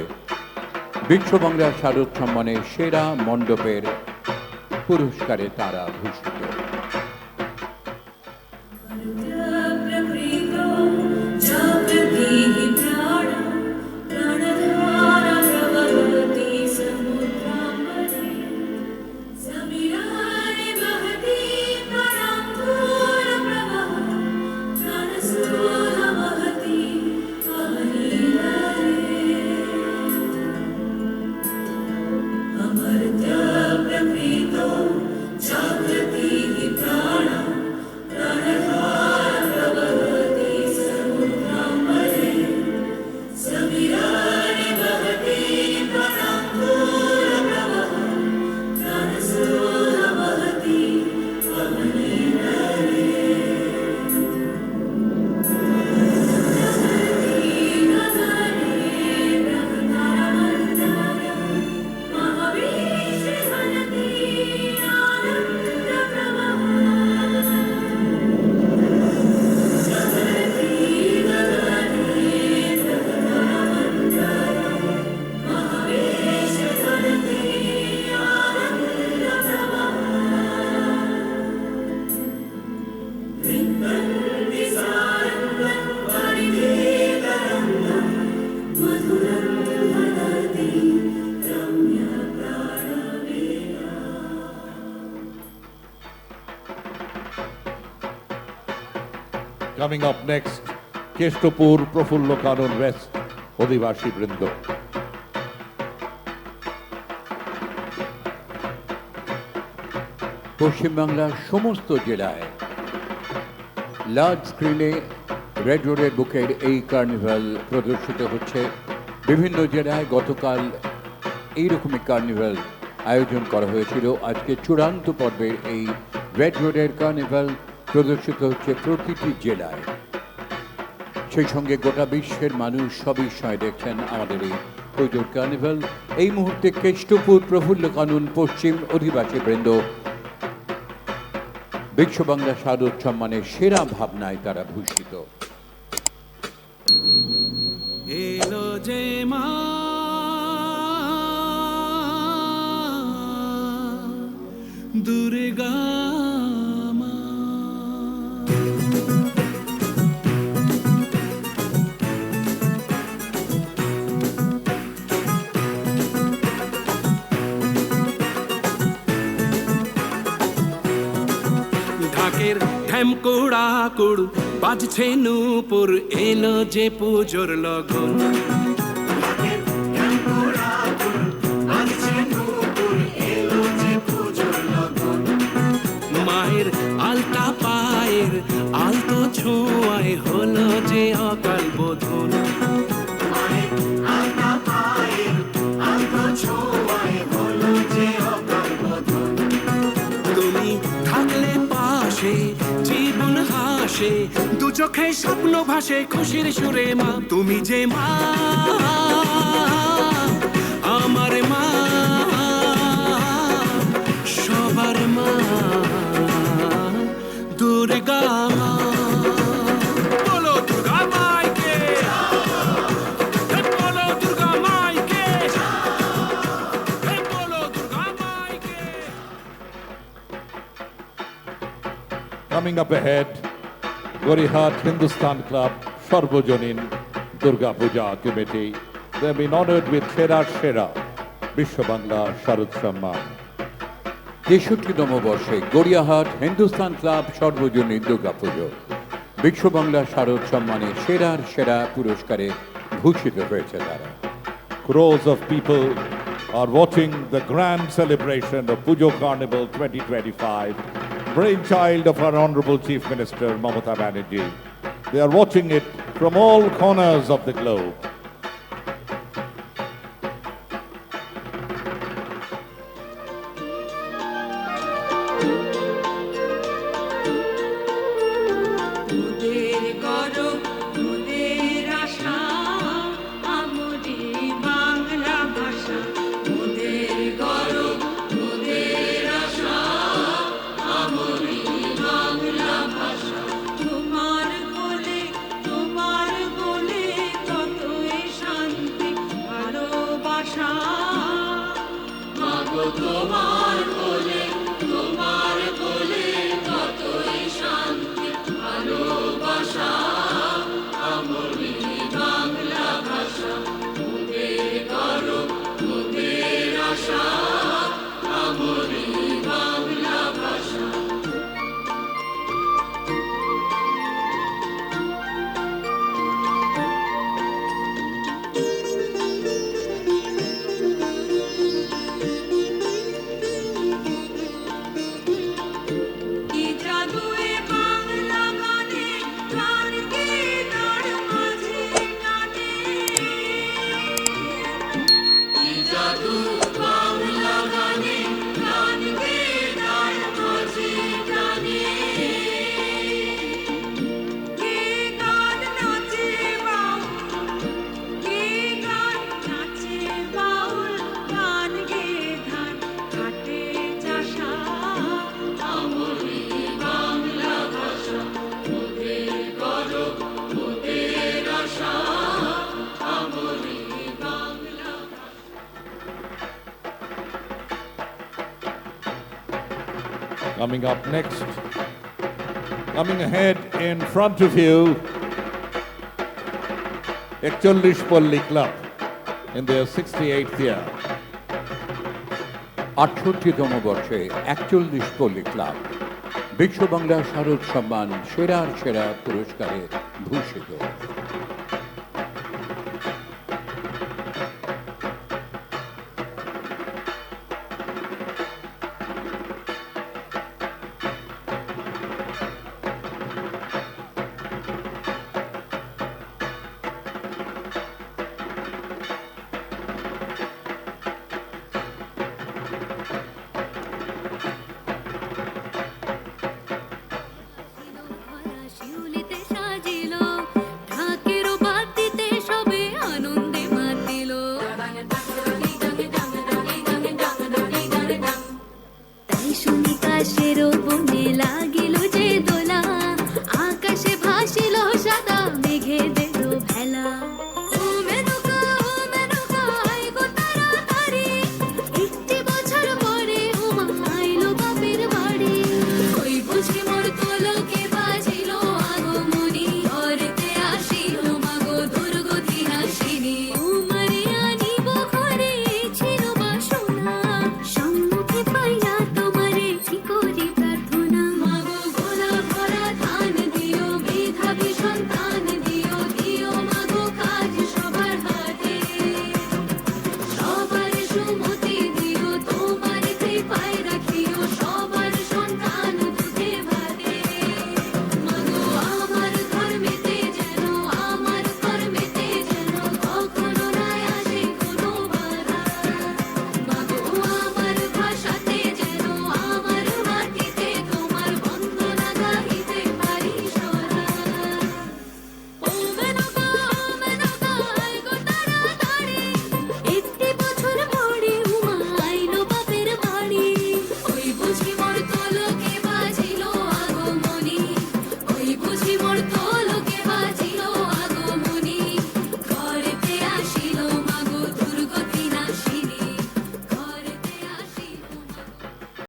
বিশ্ব বাংলা শারদ সম্মানে সেরা মণ্ডপের পুরস্কারে তারা ভূষিত। Coming up next, Keshtapur Prafullo Kanun West, Odivasi Brindo. পশ্চিমবাংলার সমস্ত জেলায় লার্জ স্ক্রিনে রেড রোডের বুকের এই কার্নিভাল প্রদর্শিত হচ্ছে। বিভিন্ন জেলায় গতকাল এইরকমই কার্নিভাল আয়োজন করা হয়েছিল। আজকে চূড়ান্ত পর্বের এই রেড রোডের কার্নিভাল প্রদর্শিত হচ্ছে প্রতিটি জেলায়। সেই সঙ্গে গোটা বিশ্বের মানুষ সবিস্ময়ে দেখছেন আমাদের এই পুজোর কার্নিভাল। এই মুহূর্তে কেষ্টপুর প্রফুল্ল কানন পশ্চিম অধিবাসী বৃন্দ বিশ্ব বাংলা শারদ সম্মানের সেরা ভাবনায় তারা ভূষিত। এলো যে মা দুর্গা ঢাকের ঢ্যামকোড়া কুড় বাজছে নূপুর এলো যে পুজোর লগন। মায়ের আলতা পায়ের আলতো ছোঁয়ায় হলো যে অকাল বোধন। তুমি থাকলে পাশে জীবন হাসে, দু চোখে স্বপ্ন ভাসে খুশির সুরে মা। তুমি যে মা আমার মা, সবার মা দুর্গা মা। বলো দুর্গা মাইকে, বলো দুর্গা মাইকে, বলো দুর্গা মাইকে। Coming up ahead, Gorihat Hindustan Club Sarvajanin Durga Puja Committee. They've been honored with Shera Shera, Bishwa Bangla Sharad Samman. ৬৩তম বর্ষে গড়িয়াহাট হিন্দুস্তান ক্লাব সর্বজনীন দুর্গা পুজো বিশ্ব বাংলা শারদ সম্মানে সেরার সেরা পুরস্কারে ভূষিত হয়েছে তারা। Crores of people are watching the grand celebration of Pujo Carnival 2025, brainchild of our Honorable Chief Minister Mamata Banerjee. They are watching it from all corners of the globe. তোমার কোলে কত তোমার কোলে তোমার কোলে কতই শান্তি ভালোবাসা আমরি বাংলা ভাষা মোদের গর্ব মোদের আশা আমরি বাংলা ভাষা কি জাদুয়ে বাংলা গানে প্রাণ গীতার মাঝে গানে কি জাদু বাংলা গানে প্রাণ গীতার মাঝে গানে কি গান নাচে বাউল কি গান নাচে বাউল গান গে ধান ঘাটে চাষা আমরি বাংলা ভাষা মোদের গর্ব মোদের আশা আমরি Bangla Coming up next, coming ahead in front of you, Ekchollish Polli Club in their 68th year. 68তম বর্ষে 41 পল্লী ক্লাব বিশ্ব বাংলা শারদ সম্মান সেরার সেরা পুরস্কারে ভূষিত। শিউলিতে সাজিল ঢাকের বাতিতে সবে আনন্দে মাতিল তাই শুনি কাশের বনে লাগিল যে দোলা আকাশে ভাসিল সাদা মেঘে দিল ভেলা